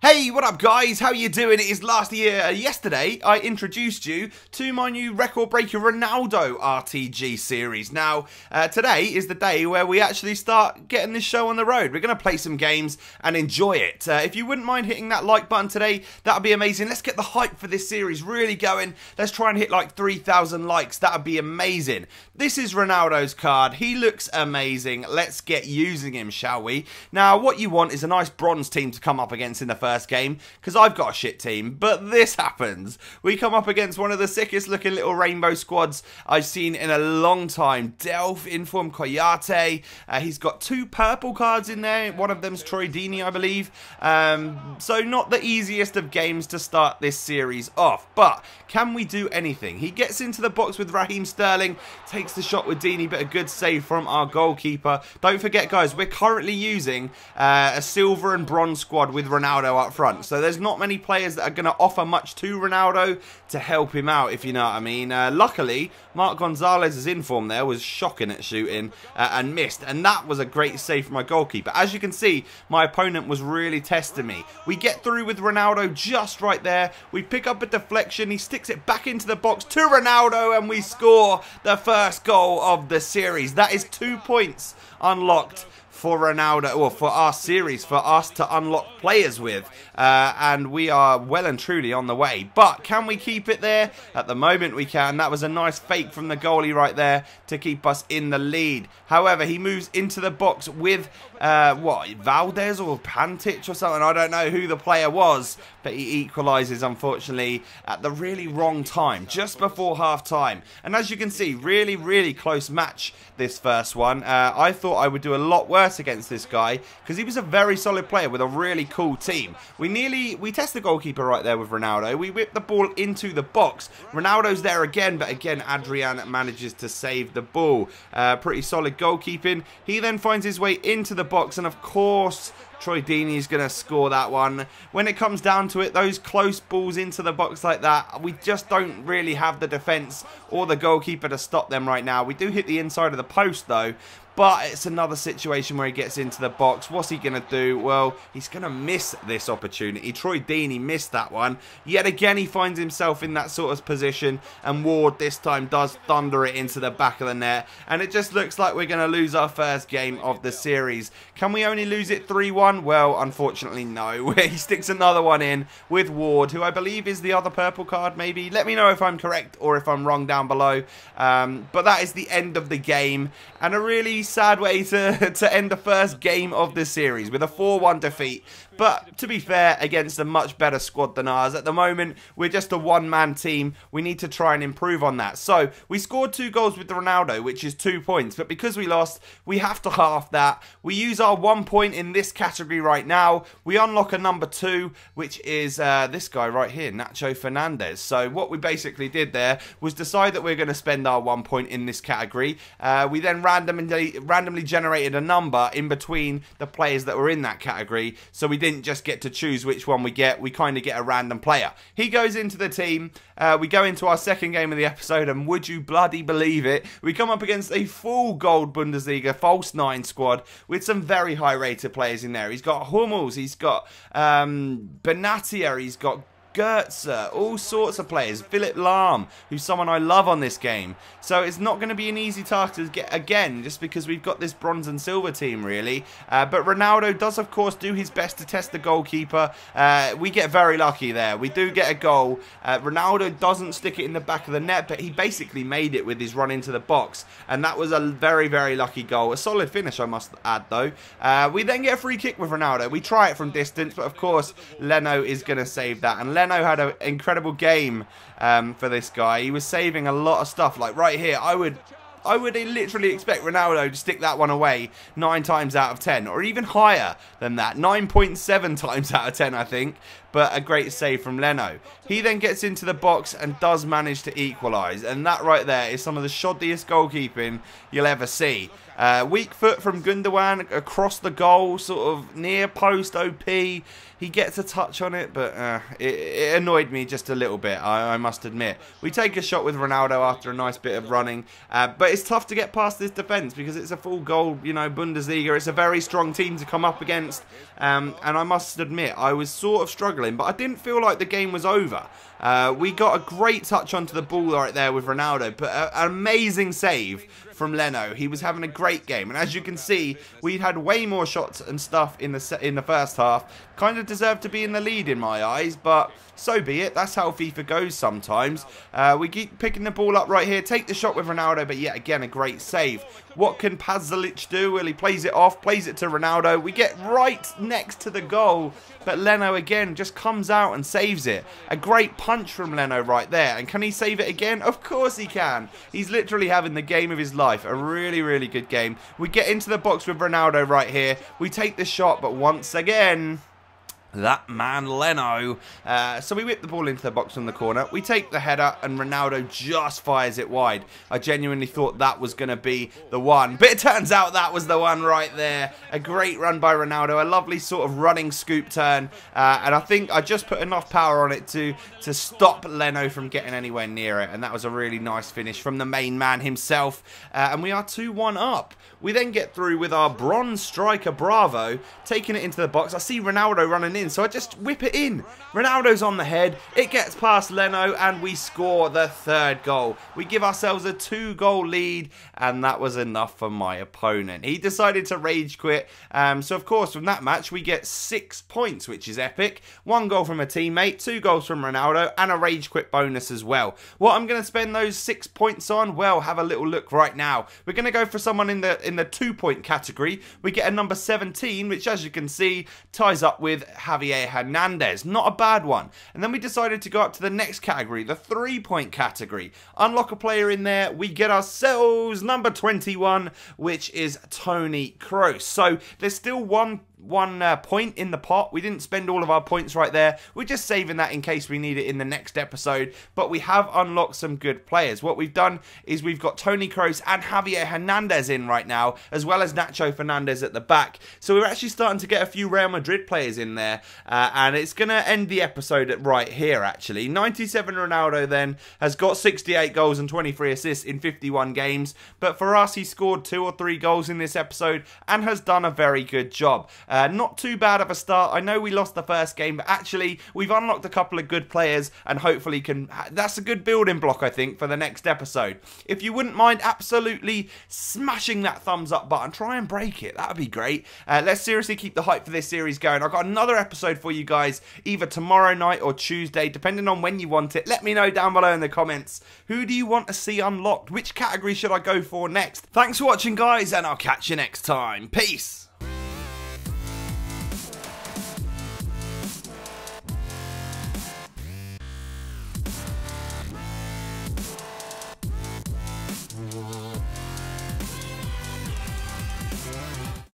Hey, what up guys? How you doing? It is yesterday I introduced you to my new Record Breaker Ronaldo RTG series. Now, today is the day where we actually start getting this show on the road. We're going to play some games and enjoy it. If you wouldn't mind hitting that like button today, that would be amazing. Let's get the hype for this series really going. Let's try and hit like 3,000 likes. That would be amazing. This is Ronaldo's card. He looks amazing. Let's get using him, shall we? Now, what you want is a nice bronze team to come up against in the first game, because I've got a shit team, but this happens. We come up against one of the sickest looking little rainbow squads I've seen in a long time. Delph, Inform, Koyate. He's got 2 purple cards in there. One of them's Troy Deeney, I believe. So not the easiest of games to start this series off, but can we do anything? He gets into the box with Raheem Sterling, takes the shot with Deeney, but a good save from our goalkeeper. Don't forget, guys, we're currently using a silver and bronze squad with Ronaldo up front. So there's not many players that are going to offer much to Ronaldo to help him out, if you know what I mean. Luckily, Mark Gonzalez's inform there was shocking at shooting and missed. And that was a great save from my goalkeeper. As you can see, my opponent was really testing me. We get through with Ronaldo just right there. We pick up a deflection. He sticks it back into the box to Ronaldo and we score the first goal of the series. That is 2 points unlocked for Ronaldo, or for our series, for us to unlock players with, and we are well and truly on the way. But can we keep it there? At the moment we can. That was a nice fake from the goalie right there to keep us in the lead. However, he moves into the box with Valdez or Pantic or something. I don't know who the player was, but he equalises, unfortunately, at the really wrong time, just before half time. And as you can see, really close match this first one. I thought I would do a lot worse against this guy, because he was a very solid player with a really cool team. We test the goalkeeper right there with Ronaldo. We whip the ball into the box. Ronaldo's there again, but again Adrian manages to save the ball. Pretty solid goalkeeping. He then finds his way into the box, and of course Troy Deeney's going to score that one. When it comes down to it, those close balls into the box like that, we just don't really have the defence or the goalkeeper to stop them right now. We do hit the inside of the post though, but it's another situation where he gets into the box. What's he going to do? Well, he's going to miss this opportunity. Troy Deeney missed that one. Yet again, he finds himself in that sort of position, and Ward this time does thunder it into the back of the net. And it just looks like we're going to lose our first game of the series. Can we only lose it 3-1? Well, unfortunately, no. He sticks another one in with Ward, who I believe is the other purple card, maybe. Let me know if I'm correct or if I'm wrong down below. But that is the end of the game, and a really sad way to end the first game of this series with a 4-1 defeat. But to be fair, against a much better squad than ours. At the moment, we're just a one-man team. We need to try and improve on that. So, we scored 2 goals with Ronaldo, which is 2 points. But because we lost, we have to half that. We use our 1 point in this category right now. We unlock a number 2, which is this guy right here, Nacho Fernandez. So, what we basically did there was decide that we're going to spend our 1 point in this category. We then randomly generated a number in between the players that were in that category. So, we didn't just get to choose which one we get. We kind of get a random player. He goes into the team. We go into our second game of the episode, and would you bloody believe it, we come up against a full gold Bundesliga false 9 squad with some very high rated players in there. He's got Hummels, he's got Benatia, he's got Goetze, all sorts of players. Philip Lahm, who's someone I love on this game. So it's not going to be an easy task to get again, just because we've got this bronze and silver team, really. But Ronaldo does, of course, do his best to test the goalkeeper. We get very lucky there. We do get a goal. Ronaldo doesn't stick it in the back of the net, but he basically made it with his run into the box. And that was a very lucky goal. A solid finish, I must add, though. We then get a free kick with Ronaldo. We try it from distance, but of course, Leno is going to save that. And Leno had an incredible game for this guy. He was saving a lot of stuff. Like right here, I would literally expect Ronaldo to stick that one away 9 times out of 10, or even higher than that, 9.7 times out of 10, I think. But a great save from Leno. He then gets into the box and does manage to equalise, and that right there is some of the shoddiest goalkeeping you'll ever see. Weak foot from Gundogan across the goal, sort of near post OP. He gets a touch on it, but it annoyed me just a little bit, I must admit. We take a shot with Ronaldo after a nice bit of running, but it's tough to get past this defence because it's a full goal, you know, Bundesliga. It's a very strong team to come up against, and I must admit, I was sort of struggling, but I didn't feel like the game was over. We got a great touch onto the ball right there with Ronaldo, but an amazing save from Leno. He was having a great game, and as you can see, we had way more shots and stuff in the first half. Kind of deserved to be in the lead in my eyes, but so be it. That's how FIFA goes sometimes. We keep picking the ball up right here, take the shot with Ronaldo, but yet again a great save. What can Pazalic do? Well, he plays it off, plays it to Ronaldo. We get right next to the goal, but Leno again just comes out and saves it. A great punch from Leno right there. And can he save it again? Of course he can. He's literally having the game of his life. A really, really good game. We get into the box with Ronaldo right here. We take the shot, but once again, that man Leno. So we whip the ball into the box from the corner. We take the header and Ronaldo just fires it wide. I genuinely thought that was going to be the one, but it turns out that was the one right there. A great run by Ronaldo. A lovely sort of running scoop turn. And I think I just put enough power on it to stop Leno from getting anywhere near it. And that was a really nice finish from the main man himself. And we are 2-1 up. We then get through with our bronze striker Bravo, taking it into the box. I see Ronaldo running in, so I just whip it in. Ronaldo's on the head, it gets past Leno, and we score the third goal. We give ourselves a 2-goal lead, and that was enough for my opponent. He decided to rage quit, so of course from that match we get 6 points, which is epic. 1 goal from a teammate, 2 goals from Ronaldo, and a rage quit bonus as well. What I'm going to spend those 6 points on? Well, have a little look right now. We're going to go for someone in the 2-point category. We get a number 17, which as you can see ties up with Javier Hernandez. Not a bad one. And then we decided to go up to the next category, the 3-point category. Unlock a player in there. We get ourselves number 21, which is Toni Kroos. So there's still one point in the pot. We didn't spend all of our points right there. We're just saving that in case we need it in the next episode. But we have unlocked some good players. What we've done is we've got Toni Kroos and Javier Hernandez in right now, as well as Nacho Fernandez at the back. So we're actually starting to get a few Real Madrid players in there. And it's going to end the episode right here, actually. 97 Ronaldo then has got 68 goals and 23 assists in 51 games. But for us, he scored 2 or 3 goals in this episode and has done a very good job. Not too bad of a start. I know we lost the first game, but actually we've unlocked a couple of good players and hopefully that's a good building block, I think, for the next episode. If you wouldn't mind absolutely smashing that thumbs up button, try and break it. That would be great. Let's seriously keep the hype for this series going. I've got another episode for you guys either tomorrow night or Tuesday, depending on when you want it. Let me know down below in the comments. Who do you want to see unlocked? Which category should I go for next? Thanks for watching, guys, and I'll catch you next time. Peace.